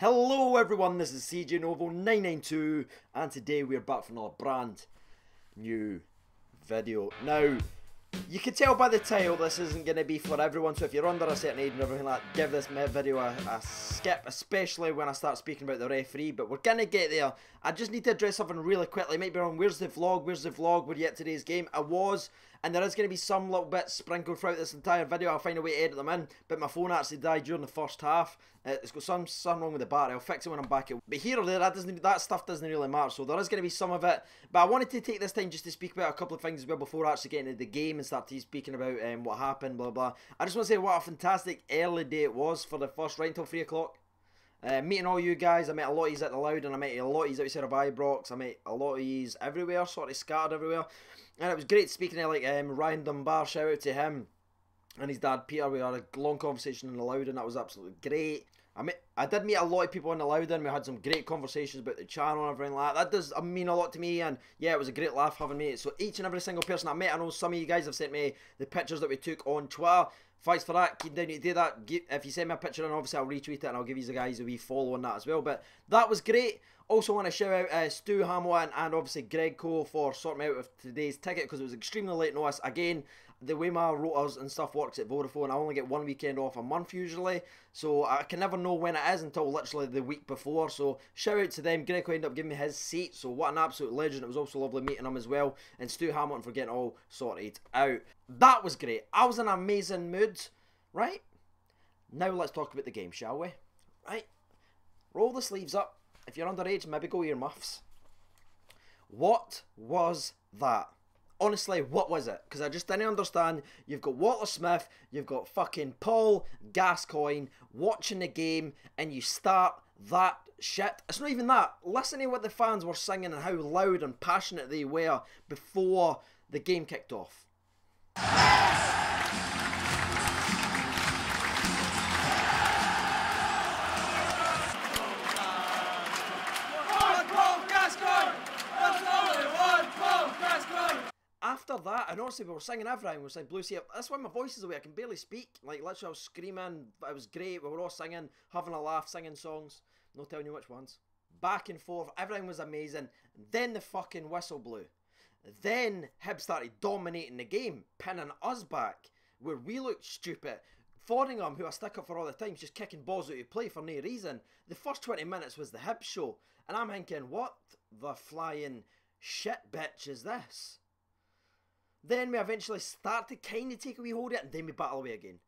Hello everyone, this is CJ Novo 992 and today we're back for another brand new video. Now, you can tell by the title this isn't going to be for everyone, so if you're under a certain age and everything like that, give this video a skip, especially when I start speaking about the referee, but we're going to get there. I just need to address something really quickly. Might be wrong, where's the vlog, we're yet today's game. I was, and there is going to be some little bits sprinkled throughout this entire video. I'll find a way to edit them in, but my phone actually died during the first half. It's got something wrong with the battery. I'll fix it when I'm back. But here or there, that stuff doesn't really matter, so there is going to be some of it. But I wanted to take this time just to speak about a couple of things as well before actually getting into the game and start speaking about what happened, blah, blah. I just want to say what a fantastic early day it was for the first right until 3 o'clock. Meeting all you guys. I met a lot of yous at the Loud, and I met a lot of yous outside of Ibrox. I met a lot of yous everywhere, sort of scattered everywhere. And it was great speaking to like Ryan Dunbar, shout out to him and his dad Peter. We had a long conversation in the Loud and that was absolutely great. I did meet a lot of people in the Loud and we had some great conversations about the channel and everything like that. That does mean a lot to me, and yeah, it was a great laugh having me. So each and every single person I met, I know some of you guys have sent me the pictures that we took on Twitter. Thanks for that. Continue to do that. If you send me a picture, and obviously I'll retweet it and I'll give you guys a wee follow on that as well. But that was great. Also want to shout out Stu Hamilton and obviously Greg Cole for sorting me out with today's ticket because it was extremely late notice. Again, the way my rotors and stuff works at Vodafone, I only get one weekend off a month usually, so I can never know when it is until literally the week before. So shout out to them. Greg ended up giving me his seat, so what an absolute legend. It was also lovely meeting him as well, and Stu Hamilton for getting all sorted out. That was great. I was in an amazing mood. Right, now let's talk about the game, shall we? Right, roll the sleeves up. If you're underage, maybe go earmuffs. What was that? Honestly, what was it? Because I just didn't understand. You've got Walter Smith, you've got fucking Paul Gascoigne watching the game, and you start that shit. It's not even that. Listen to what the fans were singing and how loud and passionate they were before the game kicked off. After that, and honestly, we were singing everything. We were saying Blue Sea. That's why my voice is away. I can barely speak. Like, literally, I was screaming. It was great. We were all singing, having a laugh, singing songs. No telling you which ones. Back and forth. Everything was amazing. Then the fucking whistle blew. Then Hibs started dominating the game, pinning us back, where we looked stupid. Fordingham, who I stick up for all the time, just kicking balls out of play for no reason. The first 20 minutes was the Hibs show. And I'm thinking, what the flying shit bitch is this? Then we eventually start to kind of take a wee hold of it, and then we battle away again.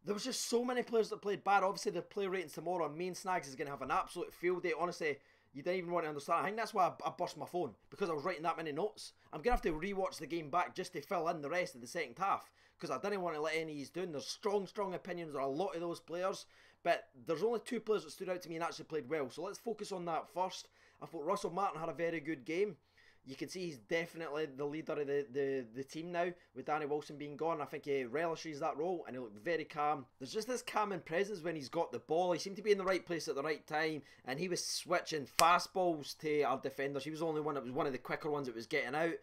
There was just so many players that played bad. Obviously, the play ratings tomorrow, and me and Snags is going to have an absolute field day. Honestly, you didn't even want to understand. I think that's why I burst my phone, because I was writing that many notes. I'm going to have to rewatch the game back just to fill in the rest of the second half, because I didn't want to let any of these down. There's strong opinions on a lot of those players, but there's only two players that stood out to me and actually played well. So let's focus on that first. I thought Russell Martin had a very good game. You can see he's definitely the leader of the team now, with Danny Wilson being gone. I think he relishes that role, and he looked very calm. There's just this calming presence when he's got the ball. He seemed to be in the right place at the right time, and he was switching fastballs to our defenders. He was the only one that was one of the quicker ones that was getting out.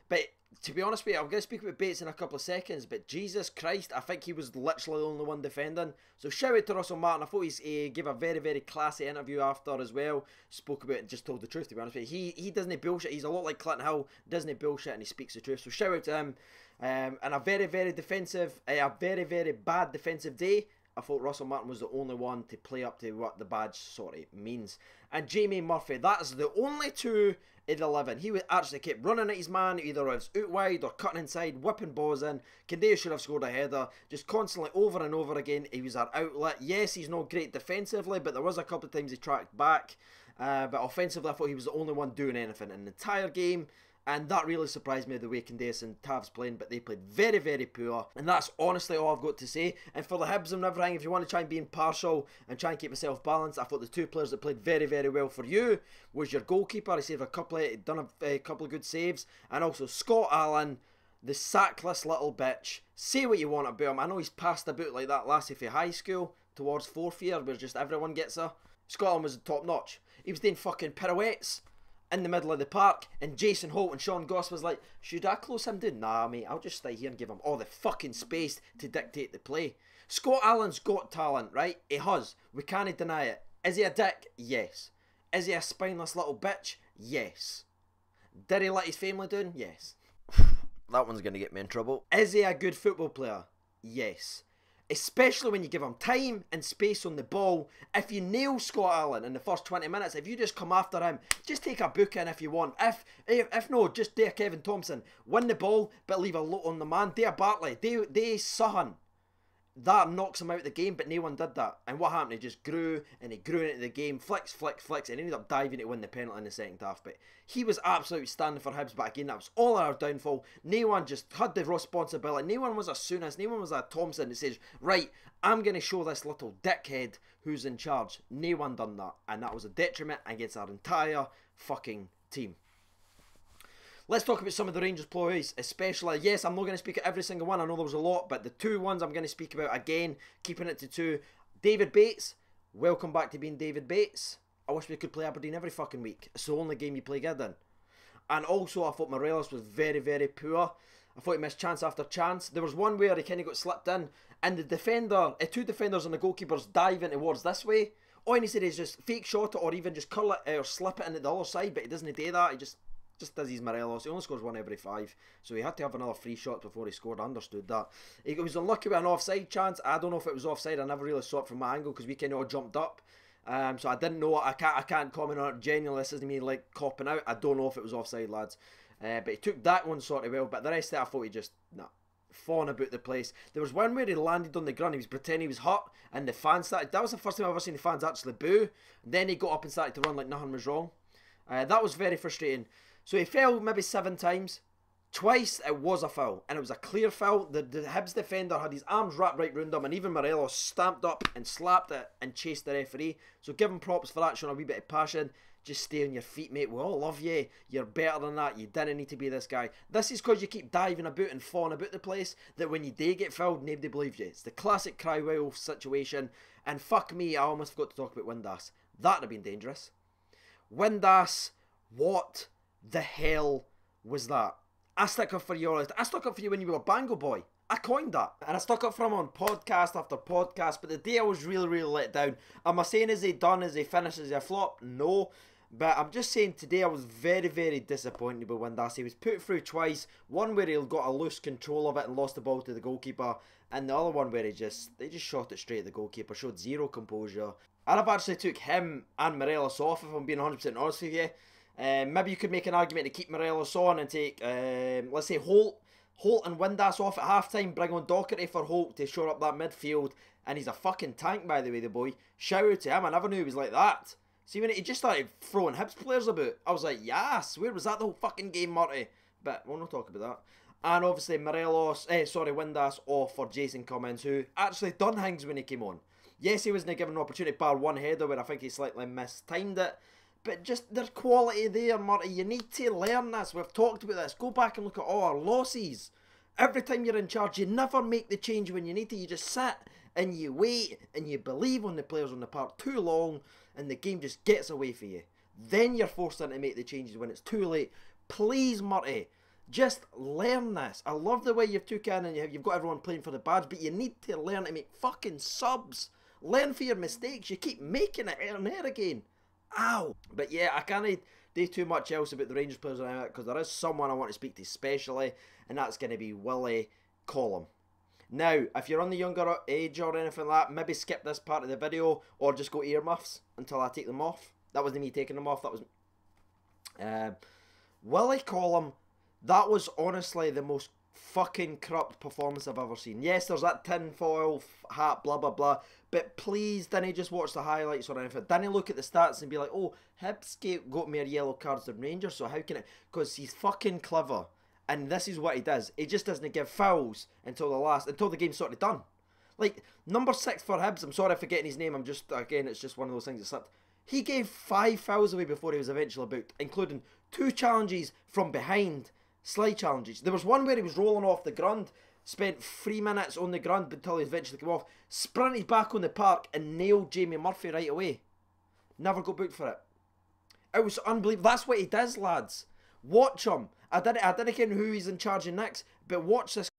But to be honest with you, I'm going to speak about Bates in a couple of seconds, but Jesus Christ, I think he was literally the only one defending. So shout out to Russell Martin. I thought he gave a very classy interview after as well. Spoke about it and just told the truth, to be honest with you. He doesn't bullshit. He's a lot like Clinton Hill, doesn't bullshit, and he speaks the truth. So shout out to him. And a very bad defensive day. I thought Russell Martin was the only one to play up to what the badge means. And Jamie Murphy, that is the only two in 11. He actually kept running at his man, either it was out wide or cutting inside, whipping balls in. Kandaya should have scored a header, just constantly over and over again. He was our outlet. Yes, he's not great defensively, but there was a couple of times he tracked back. But offensively, I thought he was the only one doing anything in the entire game. And that really surprised me, the way Kandaya and Tav's playing, but they played very poor. And that's honestly all I've got to say. And for the Hibs and everything, if you want to try and be impartial and try and keep yourself balanced, I thought the two players that played very well for you was your goalkeeper. He saved done a couple of good saves. And also Scott Allen, the sackless little bitch. Say what you want about him. I know he's passed about like that lassie for high school towards fourth year, where just everyone gets her. Scott Allen was top notch. He was doing fucking pirouettes in the middle of the park, and Jason Holt and Sean Goss was like, should I close him down? Nah, mate, I'll just stay here and give him all the fucking space to dictate the play. Scott Allen's got talent, right? He has. We can't deny it. Is he a dick? Yes. Is he a spineless little bitch? Yes. Did he let his family down? Yes. That one's going to get me in trouble. Is he a good football player? Yes. Especially when you give him time and space on the ball. If you nail Scott Allen in the first 20 minutes, if you just come after him, just take a book in if you want. If no, just do a Kevin Thompson. Win the ball, but leave a lot on the man. Do a Bartley. Do Sahan. That knocks him out of the game, but no one did that. And what happened? He just grew, and he grew into the game. Flicks, and ended up diving to win the penalty in the second half. But he was absolutely standing for Hibs, but again, that was all our downfall. No one just had the responsibility. No one was a Souness. No one was a Thompson that says, right, I'm going to show this little dickhead who's in charge. No one done that. And that was a detriment against our entire fucking team. Let's talk about some of the Rangers players, especially, yes, I'm not going to speak at every single one, I know there was a lot, but the two ones I'm going to speak about, again, keeping it to two. David Bates, welcome back to being David Bates. I wish we could play Aberdeen every fucking week. It's the only game you play good in. And also, I thought Morelos was very, very poor. I thought he missed chance after chance. There was one where he kind of got slipped in, and the defender, two defenders and the goalkeeper's diving towards this way. All he needs to do is just fake shot it, or even just curl it, or slip it into the other side, but he doesn't do that, he just does his Morelos. He only scores one every 5, so he had to have another free shot before he scored. I understood that. He was unlucky with an offside chance. I don't know if it was offside. I never really saw it from my angle because we kind of all jumped up, so I didn't know. I can't comment on it. Genuinely, this isn't me like copping out. I don't know if it was offside, lads, but he took that one sort of well, but the rest of it I thought he just fawn about the place. There was one where he landed on the ground. He was pretending he was hurt, and the fans started. That was the first time I've ever seen the fans actually boo. And then he got up and started to run like nothing was wrong. That was very frustrating. So he fell maybe 7 times. Twice it was a foul, and it was a clear foul. The Hibs defender had his arms wrapped right round him, and even Morelos stamped up and slapped it and chased the referee. So give him props for that, showing a wee bit of passion. Just stay on your feet, mate. We all love you. You're better than that. You didn't need to be this guy. This is because you keep diving about and falling about the place that when you do get fouled, nobody believes you. It's the classic Crywell situation. And fuck me, I almost forgot to talk about Windass. That'd have been dangerous. Windass, what the hell was that? I stuck up for you all. I stuck up for you when you were a Bango boy. I coined that. And I stuck up for him on podcast after podcast. But the day I was really, really let down. Am I saying is he done? Is he finished? Is he a flop? No. But I'm just saying today I was very, very disappointed with Windass. He was put through twice. One where he got a loose control of it and lost the ball to the goalkeeper. And the other one where they just shot it straight at the goalkeeper. Showed zero composure. I'd have actually took him and Morelos off if I'm being 100% honest with you. Maybe you could make an argument to keep Morelos on and take, let's say, Holt and Windass off at half-time. Bring on Doherty for Holt to shore up that midfield. And he's a fucking tank, by the way, the boy. Shout out to him. I never knew he was like that. See, when he just started throwing Hibs players about, I was like, yes, where was that the whole fucking game, Marty? But we'll not talk about that. And obviously Windass off for Jason Cummins, who actually done things when he came on. Yes, he wasn't given an opportunity, bar one header where I think he slightly mistimed it. But just there's quality there, Marty. You need to learn this. We've talked about this. Go back and look at all our losses. Every time you're in charge, you never make the change when you need to. You just sit and you wait and you believe on the players on the park too long and the game just gets away from you. Then you're forced in to make the changes when it's too late. Please, Marty, just learn this. I love the way you've took in and you've got everyone playing for the badge, but you need to learn to make fucking subs. Learn for your mistakes. You keep making it here and there again. Ow. But yeah, I can't do too much else about the Rangers players because there is someone I want to speak to especially, and that's going to be Willie Collum. Now, if you're on the younger age or anything like that, maybe skip this part of the video or just go earmuffs until I take them off. That wasn't me taking them off, that was... Willie Collum, that was honestly the most fucking corrupt performance I've ever seen. Yes, there's that tinfoil hat, blah, blah, blah. But please, didn't just watch the highlights or anything. Didn't look at the stats and be like, oh, Hibs got more yellow cards than Rangers, so how can it... Because he's fucking clever. And this is what he does. He just doesn't give fouls until the game's sort of done. Like, number 6 for Hibs, I'm sorry for getting his name, again, it's just one of those things that slipped. He gave 5 fouls away before he was eventually booked, including 2 challenges from behind, slide challenges. There was one where he was rolling off the ground, spent 3 minutes on the ground until he eventually came off, sprinted back on the park and nailed Jamie Murphy right away. Never got booked for it. It was unbelievable. That's what he does, lads. Watch him. I didn't care who he's in charge of next, but watch this,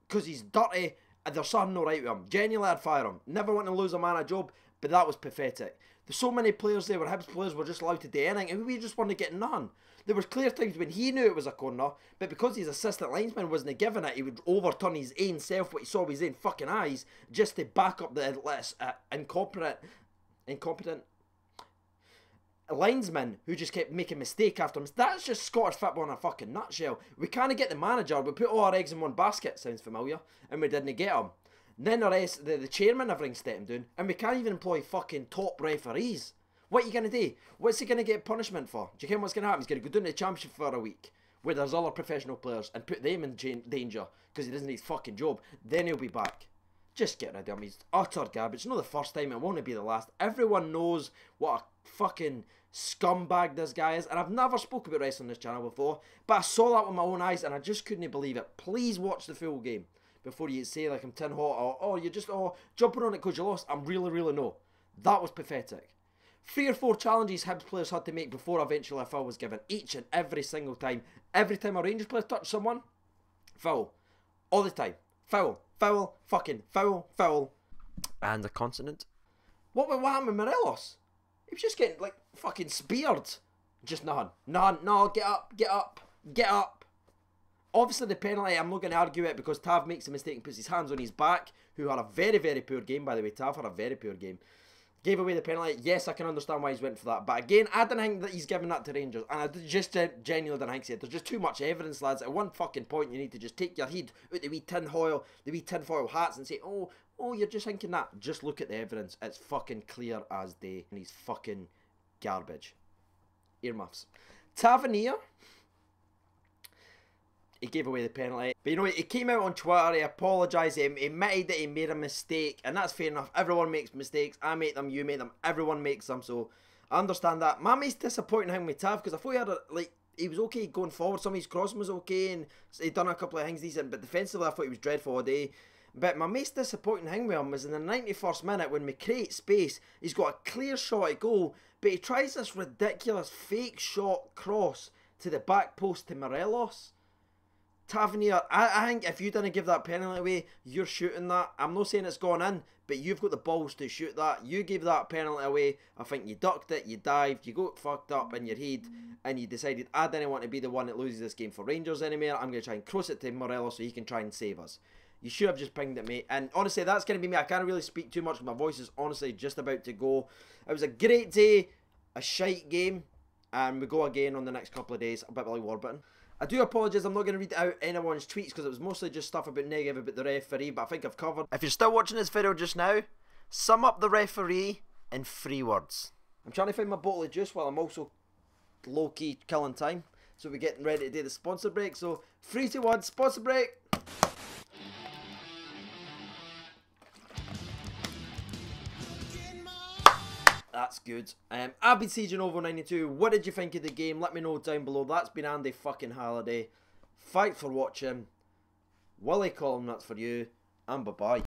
because he's dirty and there's something not right with him. Genuinely, I'd fire him. Never want to lose a man a job, but that was pathetic. There's so many players there where Hibs players were just allowed to do anything, and we just wanted to get none. There was clear times when he knew it was a corner, but because his assistant linesman wasn't given it, he would overturn his own self, what he saw with his own fucking eyes, just to back up the incompetent linesman who just kept making mistake after him. That's just Scottish football in a fucking nutshell. We can't get the manager, we put all our eggs in one basket, sounds familiar, and we didn't get him. Then the chairman everything stepped him down, and we can't even employ fucking top referees. What are you going to do? What's he going to get punishment for? Do you know what's going to happen? He's going to go down to the championship for a week, where there's other professional players, and put them in danger, because he doesn't need his fucking job. Then he'll be back. Just get rid of him. He's utter garbage. It's not the first time, it won't be the last. Everyone knows what a fucking scumbag this guy is, and I've never spoken about wrestling on this channel before, but I saw that with my own eyes, and I just couldn't believe it. Please watch the full game before you say like I'm tin hot, or oh, you're just jumping on it because you lost. I'm really no. That was pathetic. 3 or 4 challenges Hibs players had to make before eventually a foul was given, each and every single time. Every time a Rangers player touched someone, foul. All the time. Foul, foul, fucking foul, foul. And a consonant. What happened with Morelos? He was just getting like fucking speared. Just none. No, get up, get up, get up. Obviously the penalty, I'm not going to argue it, because Tav makes a mistake and puts his hands on his back, who had a very poor game, by the way. Tav had a very poor game. Gave away the penalty. Yes, I can understand why he's went for that. But again, I don't think that he's given that to Rangers. And I just genuinely don't think so. There's just too much evidence, lads. At one fucking point, you need to just take your head out the wee tinfoil hats and say, oh, you're just thinking that. Just look at the evidence. It's fucking clear as day. And he's fucking garbage. Earmuffs. Tavernier. He gave away the penalty. But you know, he came out on Twitter, he apologised, he admitted that he made a mistake, and that's fair enough. Everyone makes mistakes. I make them, you make them, everyone makes them, so I understand that. My mate's disappointing him with Tav, because I thought he had he was okay going forward. Some of his crossing was okay, and he'd done a couple of things decent, but defensively I thought he was dreadful all day. But my mate's disappointing thing with him was in the 91st minute, when we create space, he's got a clear shot at goal, but he tries this ridiculous fake shot cross to the back post to Morelos. Tavernier, I think if you didn't give that penalty away, you're shooting that. I'm not saying it's gone in, but you've got the balls to shoot that. You gave that penalty away. I think you ducked it, you dived, you got fucked up in your head, and you decided, I didn't want to be the one that loses this game for Rangers anymore. I'm going to try and cross it to Morelos so he can try and save us. You should have just pinged it, mate. And honestly, that's going to be me. I can't really speak too much. My voice is honestly just about to go. It was a great day, a shite game, and we go again on the next couple of days, a bit like Warburton. I do apologise, I'm not going to read out anyone's tweets because it was mostly just stuff about negative about the referee, but I think I've covered. If you're still watching this video just now, sum up the referee in 3 words. I'm trying to find my bottle of juice while I'm also low-key killing time. So we're getting ready to do the sponsor break. So 3, 2, 1, sponsor break. That's good. I've been Sieging Over 92. What did you think of the game? Let me know down below. That's been Andy fucking Halliday. Thanks for watching. Willie Collum, that's for you. And bye-bye.